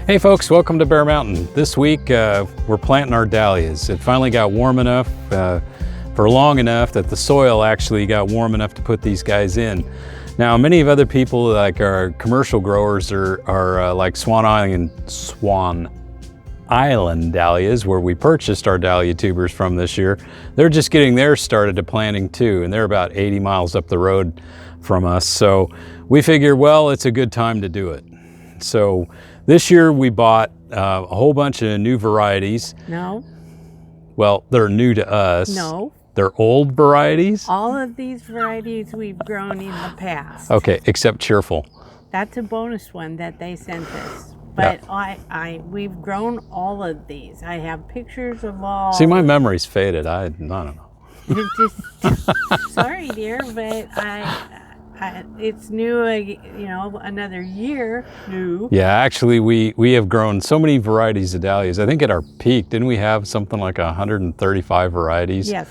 Hey folks, welcome to Bear Mountain. This week we're planting our dahlias. It finally got warm enough for long enough that the soil actually got warm enough to put these guys in. Now many of other people, like our commercial growers, are like Swan Island dahlias, where we purchased our dahlia tubers from this year. They're just getting theirs started to planting too, and they're about 80 miles up the road from us. So we figured, well, it's a good time to do it. So this year we bought a whole bunch of new varieties. No. Well, they're new to us. No. They're old varieties. All of these varieties we've grown in the past. Okay, except Cheerful. That's a bonus one that they sent us. But yeah. We've grown all of these. I have pictures of all. See, my memory's faded. I don't know. Sorry, dear, but it's new, another year new. Yeah, actually, we have grown so many varieties of dahlias. I think at our peak, didn't we have something like 135 varieties? Yes.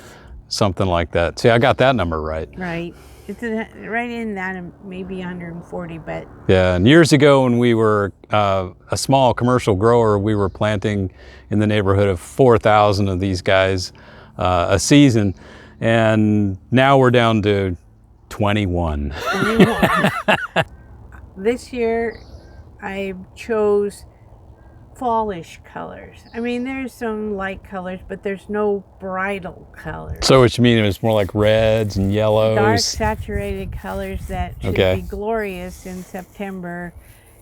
Something like that. See, I got that number right. Right. It's right in that, maybe 140, but... Yeah, and years ago when we were a small commercial grower, we were planting in the neighborhood of 4,000 of these guys a season, and now we're down to 21. This year, I chose fallish colors. I mean, there's some light colors, but there's no bridal colors. So what you mean, it was more like reds and yellows? Dark saturated colors that should be glorious in September.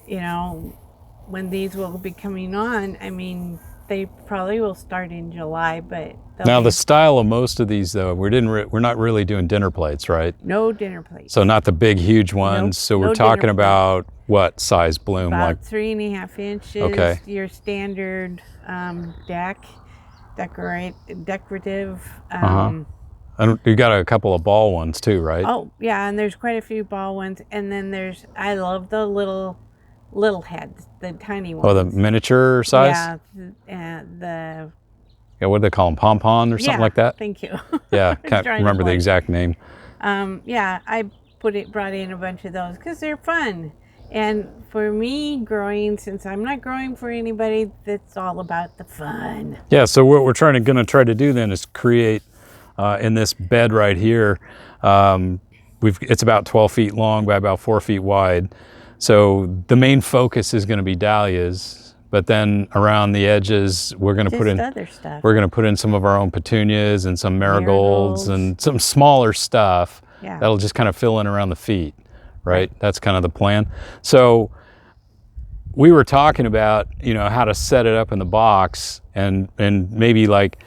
You know, when these will be coming on, I mean, they probably will start in July, but... Now the style of most of these, though, we're not really doing dinner plates, right? No dinner plates. So not the big, huge ones. Nope, so we're talking about what size bloom? About like 3.5 inches. Okay. Your standard decorative. And you got a couple of ball ones too, right? Oh yeah, and there's quite a few ball ones, and then I love the little heads, the tiny ones. Oh, the miniature size? Yeah, yeah, what do they call them? Pom-pom or something like that? Thank you. Yeah, can't remember the exact name. Yeah, I brought in a bunch of those because they're fun. And for me, growing, since I'm not growing for anybody, that's all about the fun. Yeah, so what we're gonna try to do then is create in this bed right here. It's about 12 feet long by about 4 feet wide. So the main focus is going to be dahlias, but then around the edges we're going to put in other stuff. We're going to put in some of our own petunias and some marigolds and some smaller stuff. Yeah. That'll just kind of fill in around the feet, right? That's kind of the plan. So we were talking about, how to set it up in the box and maybe like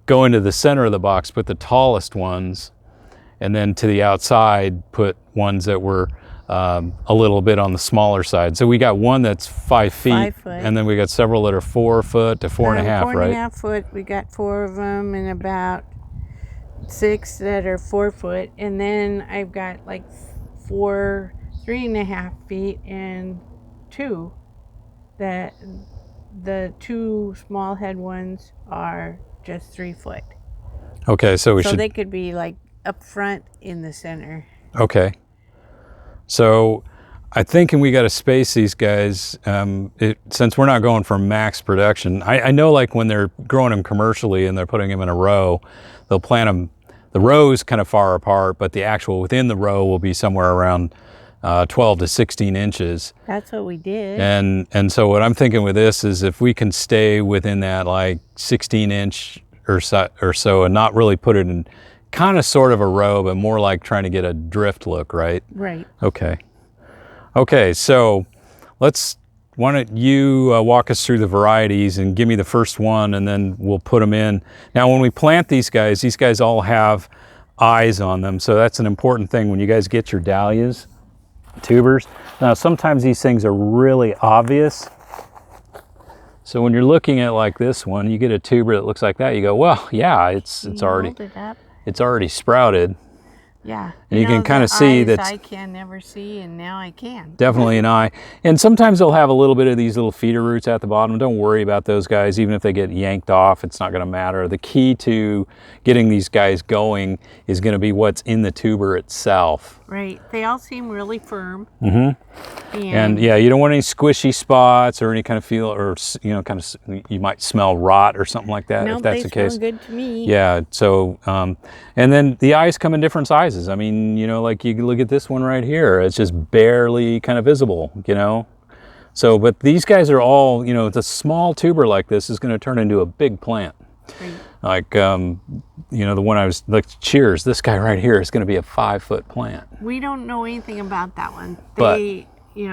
go into the center of the box, put the tallest ones, and then to the outside put ones that were a little bit on the smaller side. So we got one that's 5 feet, 5 foot. And then we got several that are 4 foot to 4.5, right? 4.5 foot. We got 4 of them, and about 6 that are 4 foot, and then I've got like 3.5 feet, and 2 that the 2 small head ones are just 3 foot. Okay, so they could be like up front in the center. Okay. So I'm thinking we got to space these guys, since we're not going for max production. I know like when they're growing them commercially and they're putting them in a row, they'll plant them, the rows kind of far apart, but the actual within the row will be somewhere around 12 to 16 inches. That's what we did. And so what I'm thinking with this is if we can stay within that like 16 inch or so and not really put it in kind of sort of a row, but more like trying to get a drift look, right? Right. Okay, so why don't you walk us through the varieties and give me the first one, and then we'll put them in. Now, when we plant these guys all have eyes on them, so that's an important thing when you guys get your dahlias tubers. Now, sometimes these things are really obvious. So when you're looking at like this one, you get a tuber that looks like that, you go, well, yeah, it's already sprouted. Yeah. And you can kind of see that I can never see, and now I can. Definitely an eye. And sometimes they'll have a little bit of these little feeder roots at the bottom. Don't worry about those guys. Even if they get yanked off, it's not going to matter. The key to getting these guys going is going to be what's in the tuber itself. Right. They all seem really firm. And yeah, you don't want any squishy spots or any kind of feel, or kind of, you might smell rot or something like that. No, if that's the case. They smell good to me. Yeah. So, and then the eyes come in different sizes. I mean, like you look at this one right here, it's just barely kind of visible, So, but these guys are all, the small tuber like this is going to turn into a big plant. Right. Like, the one I was, like, Cheers, this guy right here is going to be a 5-foot plant. We don't know anything about that one. But,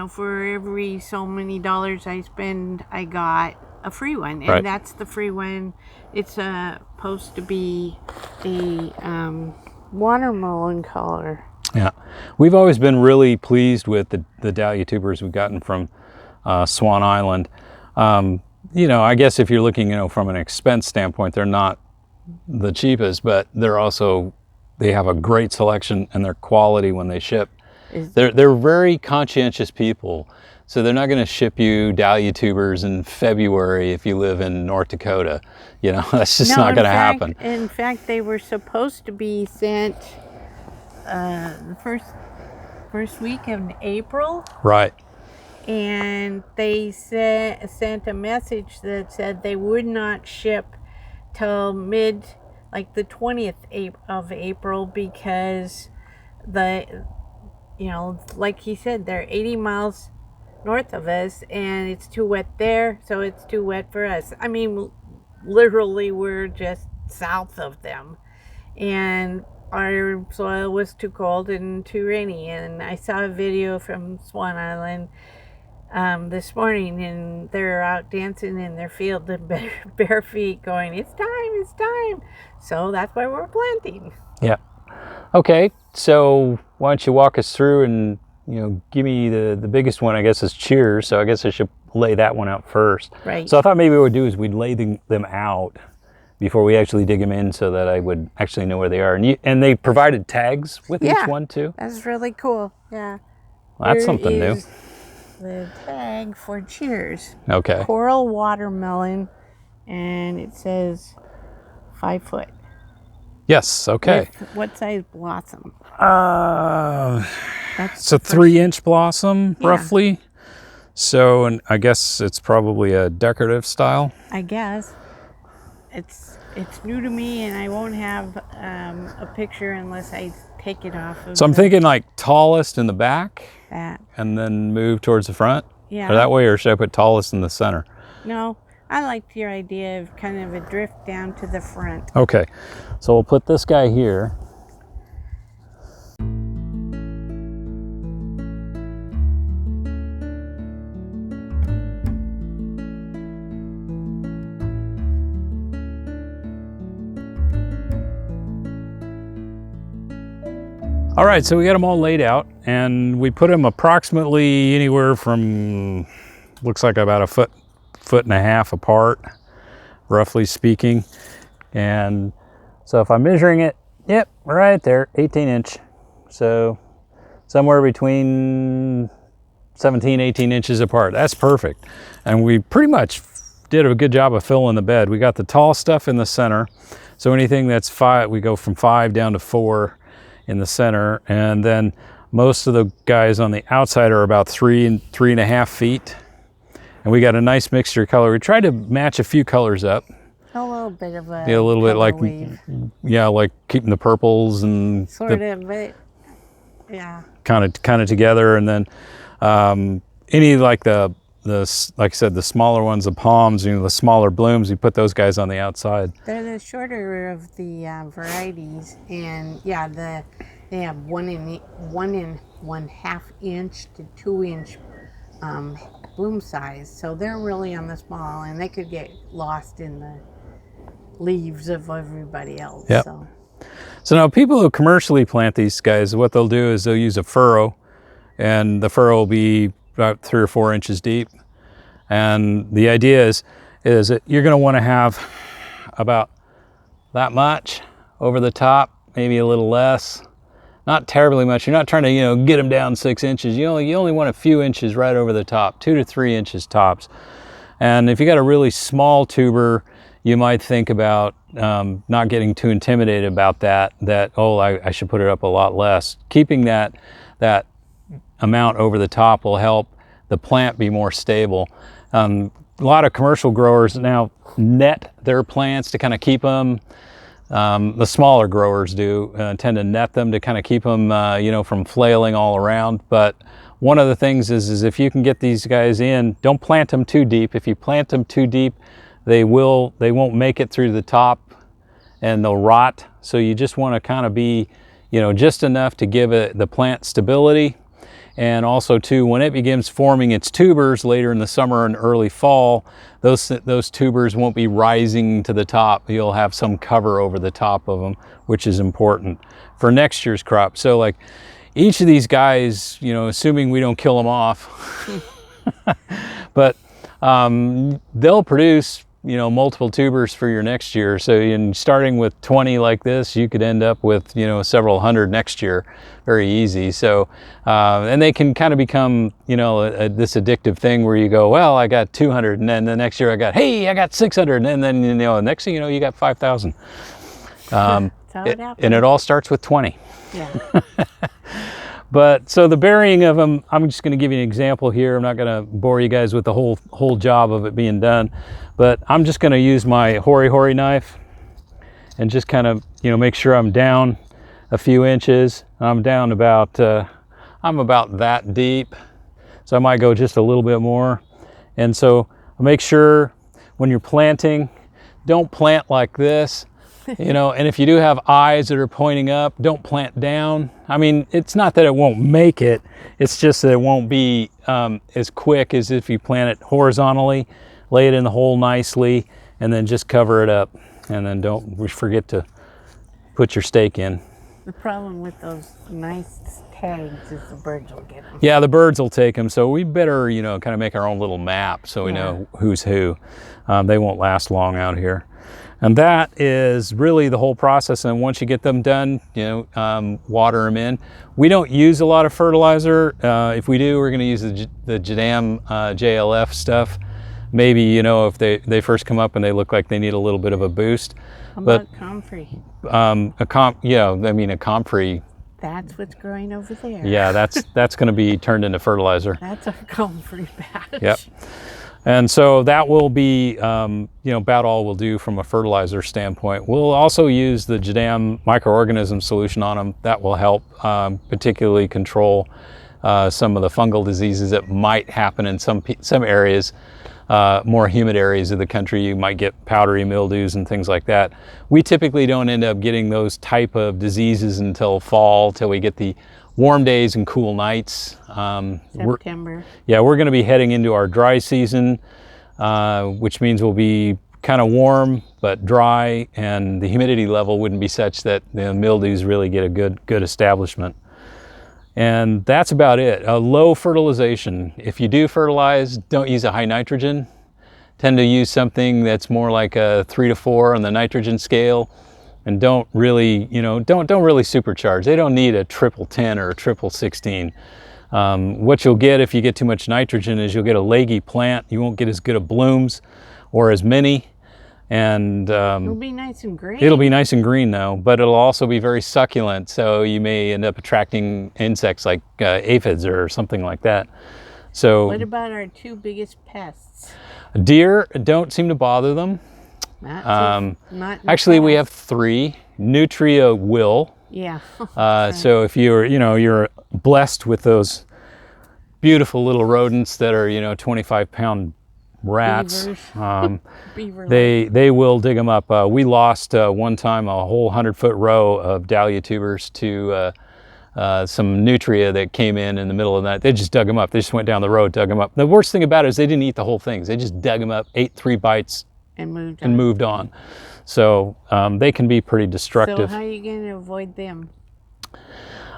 for every so many dollars I spend, I got a free one. And right. That's the free one. It's supposed to be a watermelon color. Yeah. We've always been really pleased with the Dahlia tubers we've gotten from Swan Island. I guess if you're looking, from an expense standpoint, they're not the cheapest, but they have a great selection, and their quality when they ship. They're very conscientious people, so they're not going to ship you Dahlia tubers in February if you live in North Dakota. That's just not going to happen. In fact, they were supposed to be sent the first week of April. Right. And they sent a message that said they would not ship till the 20th of April, because like he said, they're 80 miles north of us, and it's too wet there, so it's too wet for us. I mean, literally, we're just south of them, and our soil was too cold and too rainy. And I saw a video from Swan Island this morning, and they're out dancing in their field in bare feet going, it's time. So that's why we're planting. Yeah. Okay, so why don't you walk us through and give me the biggest one, I guess, is Cheers. So I guess I should lay that one out first. Right. So I thought maybe what we'd do is we'd lay them out before we actually dig them in, so that I would actually know where they are. And they provided tags with each one too. That's really cool. Yeah. Well, that's something new. The tag for Cheers. Okay. Coral watermelon, and it says 5 foot. Yes. Okay. With what size blossom? It's a 3-inch blossom, roughly. So, and I guess it's probably a decorative style. I guess. It's new to me, and I won't have a picture unless I take it off. So I'm thinking like tallest in the back, that, and then move towards the front. Yeah. Or that way, or should I put tallest in the center? No, I liked your idea of kind of a drift down to the front. Okay, so we'll put this guy here. All right, so we got them all laid out, and we put them approximately anywhere from, looks like about a foot and a half apart, roughly speaking. And so if I'm measuring it, yep, right there, 18-inch. So somewhere between 17, 18 inches apart. That's perfect. And we pretty much did a good job of filling the bed. We got the tall stuff in the center. So anything that's 5, we go from 5 down to 4 in the center, and then most of the guys on the outside are about 3 and 3.5 feet. And we got a nice mixture of color. We tried to match a few colors up. A little bit of a little bit like wave. Like keeping the purples and sort of, but yeah, kind of together. And then any like the like I said, the smaller ones, the palms, the smaller blooms, we put those guys on the outside. They're the shorter of the varieties, and yeah, they have 1 and 1/2 inch to 2 inch bloom size, so they're really on the small, and they could get lost in the leaves of everybody else. Yep. So now people who commercially plant these guys, what they'll do is they'll use a furrow, and the furrow will be about 3 or 4 inches deep. And the idea is that you're going to want to have about that much over the top, maybe a little less. not terribly much. You're not trying to, get them down 6 inches. You only want a few inches right over the top, 2 to 3 inches tops. And if you got a really small tuber, you might think about not getting too intimidated about that, oh, I should put it up a lot less. Keeping that amount over the top will help the plant be more stable. A lot of commercial growers now net their plants to kind of keep them. The smaller growers do tend to net them to kind of keep them, from flailing all around. But one of the things is if you can get these guys in, don't plant them too deep. If you plant them too deep, they won't make it through the top and they'll rot. So you just want to kind of be, just enough to give the plant stability. And also too, when it begins forming its tubers later in the summer and early fall, those tubers won't be rising to the top. You'll have some cover over the top of them, which is important for next year's crop. So like each of these guys, assuming we don't kill them off, but they'll produce, multiple tubers for your next year. So in starting with 20 like this, you could end up with, several hundred next year, very easy. So, and they can kind of become, this addictive thing where you go, well, I got 200, and then the next year I got 600, and then, next thing you know, you got 5,000. And it all starts with 20. Yeah. But so the burying of them, I'm just going to give you an example here. I'm not going to bore you guys with the whole job of it being done, but I'm just going to use my hori knife and just kind of, make sure I'm down a few inches. I'm down about, I'm about that deep. So I might go just a little bit more. And so make sure when you're planting, don't plant like this. And if you do have eyes that are pointing up, don't plant down. I mean, it's not that it won't make it, it's just that it won't be as quick as if you plant it horizontally, lay it in the hole nicely, and then just cover it up. And then don't forget to put your stake in. The problem with those nice tags is the birds will get them. Yeah, the birds will take them. So we better, kind of make our own little map so we know who's who. They won't last long out here. And that is really the whole process. And once you get them done, water them in. We don't use a lot of fertilizer. If we do, we're going to use the Jadam JLF stuff. Maybe, if they first come up and they look like they need a little bit of a boost. How about comfrey? A comfrey. That's what's growing over there. Yeah, that's going to be turned into fertilizer. That's a comfrey patch. Yep. And so that will be, about all we'll do from a fertilizer standpoint. We'll also use the Jadam microorganism solution on them. That will help particularly control some of the fungal diseases that might happen in some areas, more humid areas of the country. You might get powdery mildews and things like that. We typically don't end up getting those type of diseases until fall, till we get the warm days and cool nights. September. We're going to be heading into our dry season, which means we'll be kind of warm but dry, and the humidity level wouldn't be such that the mildews really get a good establishment. And that's about it. A low fertilization. If you do fertilize, don't use a high nitrogen. Tend to use something that's more like a 3 to 4 on the nitrogen scale. And don't really, don't really supercharge. They don't need a 10 or a 16. What you'll get if you get too much nitrogen is you'll get a leggy plant. You won't get as good of blooms or as many. And it'll be nice and green. It'll be nice and green though, but it'll also be very succulent. So you may end up attracting insects like aphids or something like that. So what about our two biggest pests? Deer don't seem to bother them. Not actually, we have 3. Nutria will. Yeah. So if you're blessed with those beautiful little rodents that are 25-pound rats, they will dig them up. We lost one time a whole 100-foot row of Dahlia tubers to some nutria that came in the middle of the night. They just dug them up. They just went down the road, dug them up. The worst thing about it is they didn't eat the whole things. They just dug them up, ate 3 bites, and moved on. So they can be pretty destructive. So how are you going to avoid them?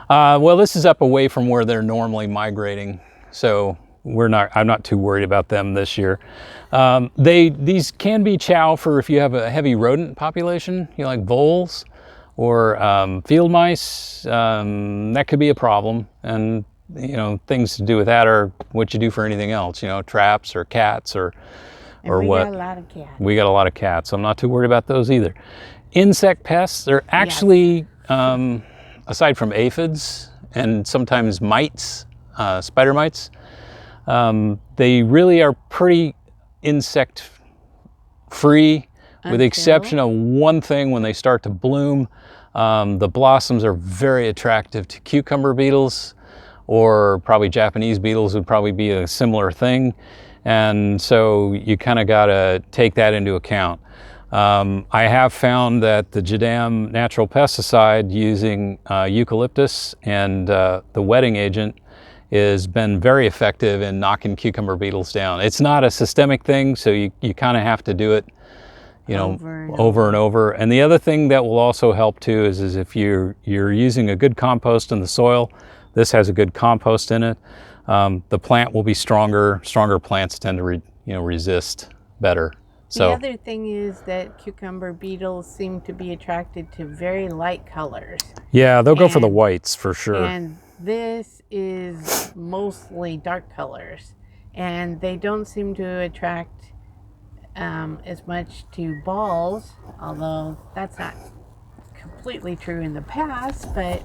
Well, this is up away from where they're normally migrating, so I'm not too worried about them this year. These can be chow for if you have a heavy rodent population, like voles or field mice, that could be a problem. And things to do with that are what you do for anything else, traps or cats or what. We got a lot of cats. We got a lot of cats, so I'm not too worried about those either. Insect pests, they're actually, aside from aphids and sometimes mites, spider mites, they really are pretty insect free, with the exception of one thing. When they start to bloom, the blossoms are very attractive to cucumber beetles, or probably Japanese beetles would probably be a similar thing. And so you kind of got to take that into account. I have found that the Jadam natural pesticide using eucalyptus and the wetting agent has been very effective in knocking cucumber beetles down. It's not a systemic thing, so you kind of have to do it over and over. And the other thing that will also help too is if you're using a good compost in the soil. This has a good compost in it. The plant will be stronger. Stronger plants tend to resist better. So the other thing is that cucumber beetles seem to be attracted to very light colors. Yeah, they'll go for the whites for sure. And this is mostly dark colors, and they don't seem to attract as much to balls, although that's not completely true in the past, but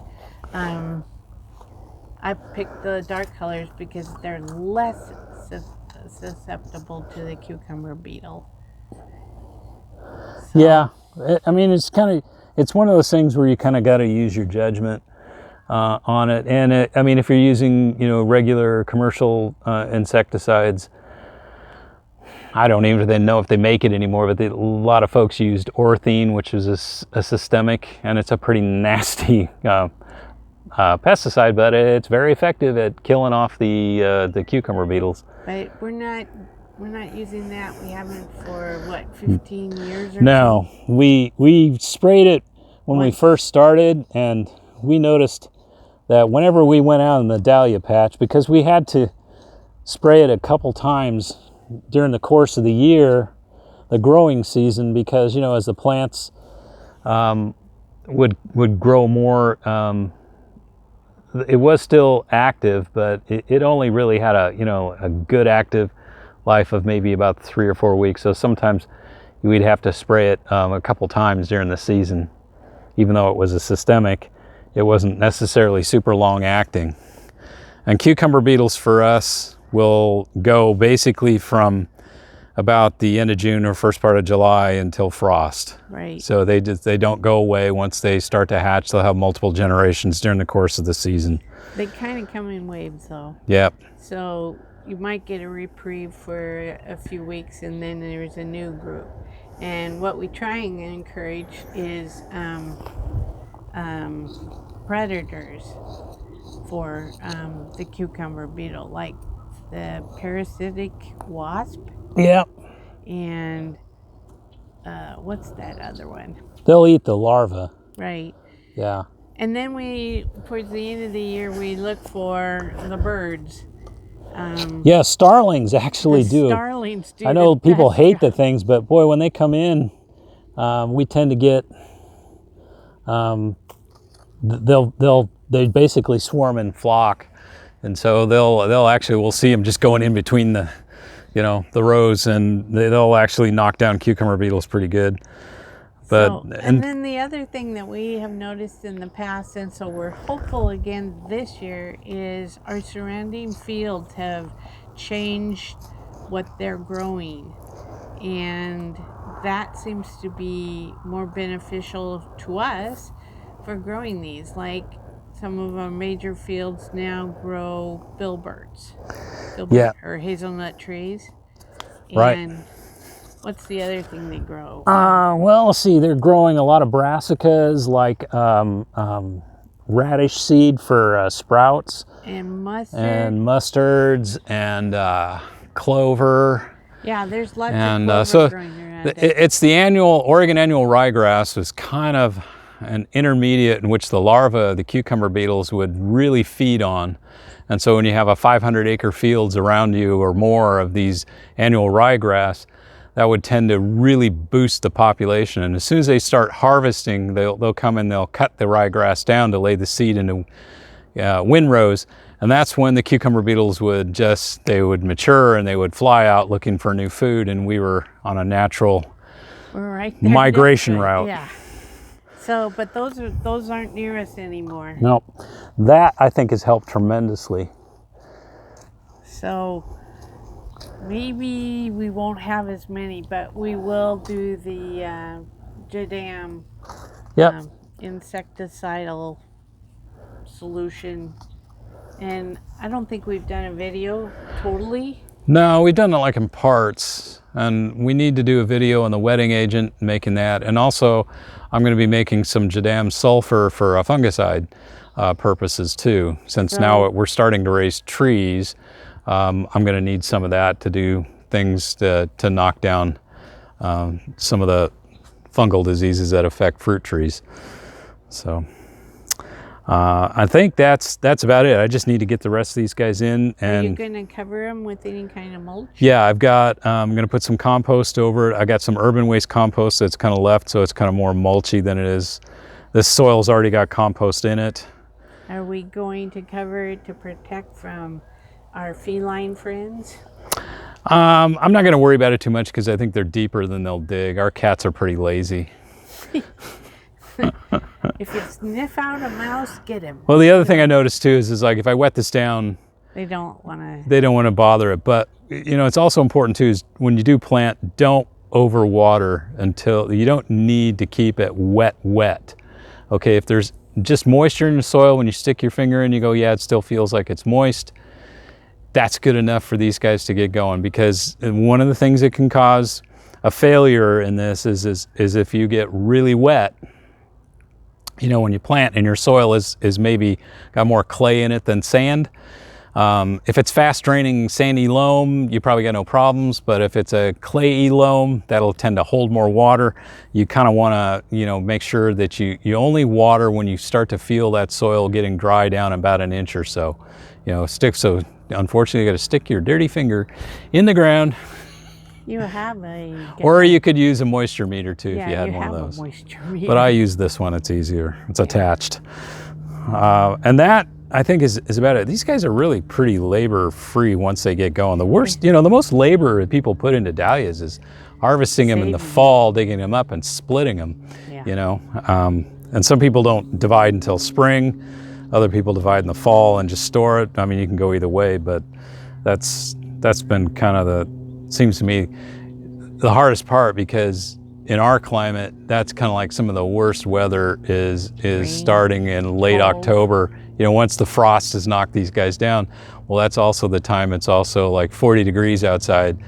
I picked the dark colors because they're less susceptible to the cucumber beetle. So, yeah, I mean, it's one of those things where you kind of got to use your judgment on it. And I mean, if you're using regular commercial insecticides, I don't even know if they make it anymore, but a lot of folks used orthene, which is a systemic, and it's a pretty nasty pesticide, but it's very effective at killing off the cucumber beetles. But we're not using that. We haven't for what, 15 years or No, so? we sprayed it when we first started, and we noticed that whenever we went out in the dahlia patch, because we had to spray it a couple times during the course of the year, the growing season, because as the plants would grow more, it was still active, but it only really had a good active life of maybe about 3 or 4 weeks. So sometimes we'd have to spray it a couple times during the season. Even though it was a systemic, it wasn't necessarily super long acting. And cucumber beetles for us will go basically from about the end of June or first part of July until frost. Right. So they don't go away. Once they start to hatch, they'll have multiple generations during the course of the season. They kind of come in waves, though. Yep. So you might get a reprieve for a few weeks, and then there's a new group. And what we try and encourage is predators for the cucumber beetle, like the parasitic wasp. Yep. And what's that other one? They'll eat the larva. Right. Yeah. And then towards the end of the year, we look for the birds. Yeah, starlings actually do. Starlings do. I know people hate the job. things, but boy, when they come in, we tend to get. They basically swarm in flock, and so we'll see them just going in between the rows, and they'll actually knock down cucumber beetles pretty good. But and then the other thing that we have noticed in the past, and so we're hopeful again this year, is our surrounding fields have changed what they're growing, and that seems to be more beneficial to us for growing these. Like some of our major fields now grow filberts, or hazelnut trees. Right. And what's the other thing they grow? Well, let's see. They're growing a lot of brassicas, like radish seed for sprouts, and mustard, and mustards, and clover. Yeah, there's lots and of clover growing around it. It's the Oregon annual ryegrass was kind of an intermediate in which the larvae, the cucumber beetles, would really feed on. And so when you have a 500-acre fields around you or more of these annual ryegrass, that would tend to really boost the population. And as soon as they start harvesting, they'll come and they'll cut the ryegrass down to lay the seed into windrows. And that's when the cucumber beetles would they would mature and they would fly out looking for new food. And we were on a natural migration route. Yeah. So, but those aren't near us anymore. Nope. That I think has helped tremendously. So maybe we won't have as many, but we will do the Jadam insecticidal solution. And I don't think we've done a video totally. No, we've done it like in parts, and we need to do a video on the wetting agent, making that. And also I'm going to be making some Jadam sulfur for fungicide purposes too. Since now we're starting to raise trees, I'm going to need some of that to do things to knock down some of the fungal diseases that affect fruit trees. So I think that's about it. I just need to get the rest of these guys in. And are you going to cover them with any kind of mulch? Yeah, I've got, I'm going to put some compost over it. I got some urban waste compost that's kind of left, so it's kind of more mulchy than it is. This soil's already got compost in it. Are we going to cover it to protect from our feline friends? I'm not going to worry about it too much because I think they're deeper than they'll dig. Our cats are pretty lazy. If you sniff out a mouse, get him. Well, the other thing I noticed too is like if I wet this down, they don't want to bother it. But you know, it's also important too is when you do plant, don't overwater until you don't need to keep it wet. Okay, if there's just moisture in the soil when you stick your finger in, you go, yeah, it still feels like it's moist. That's good enough for these guys to get going, because one of the things that can cause a failure in this is if you get really wet. You know, when you plant and your soil is maybe got more clay in it than sand. If it's fast draining sandy loam, you probably got no problems. But if it's a clayey loam, that'll tend to hold more water. You kind of want to, you know, make sure that you only water when you start to feel that soil getting dry down about an inch or so. You know, so unfortunately you got to stick your dirty finger in the ground. You have or you could use a moisture meter too if you had one of those. A moisture meter. But I use this one, it's easier. It's attached. And that, I think, is about it. These guys are really pretty labor free once they get going. The worst, you know, the most labor that people put into dahlias is harvesting them in the fall, digging them up and splitting them, you know. And some people don't divide until spring. Other people divide in the fall and just store it. I mean, you can go either way, but that's been kind of seems to me the hardest part, because in our climate, that's kind of like some of the worst weather is starting in late October. You know, once the frost has knocked these guys down, well, that's also the time it's also like 40 degrees outside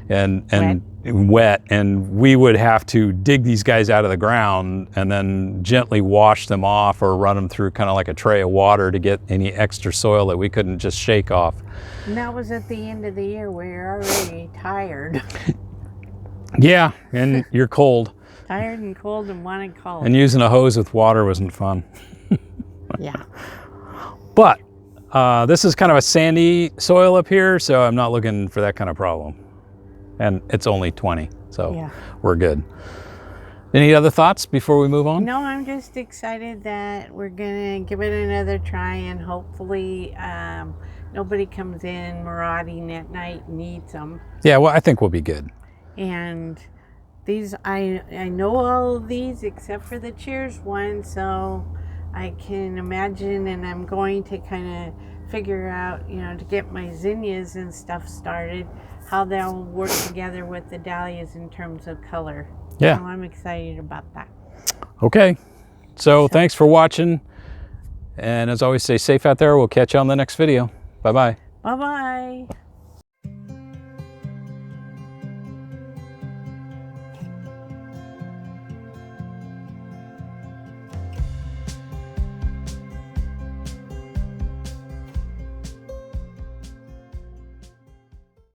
and wet, and we would have to dig these guys out of the ground and then gently wash them off or run them through kind of like a tray of water to get any extra soil that we couldn't just shake off. And that was at the end of the year where you're already tired. Yeah, and you're cold. Tired and cold and wanted cold. And using a hose with water wasn't fun. Yeah. But this is kind of a sandy soil up here, so I'm not looking for that kind of problem. And it's only 20, so we're good. Any other thoughts before we move on? No, I'm just excited that we're gonna give it another try, and hopefully nobody comes in marauding at night and eats them. Yeah, well, I think we'll be good. And these, I know all of these except for the Cheers one, so I can imagine, and I'm going to kind of figure out, you know, to get my zinnias and stuff started, how they'll work together with the dahlias in terms of color. Yeah. So I'm excited about that. Okay. So thanks for watching. And as always, stay safe out there. We'll catch you on the next video. Bye-bye. Bye-bye.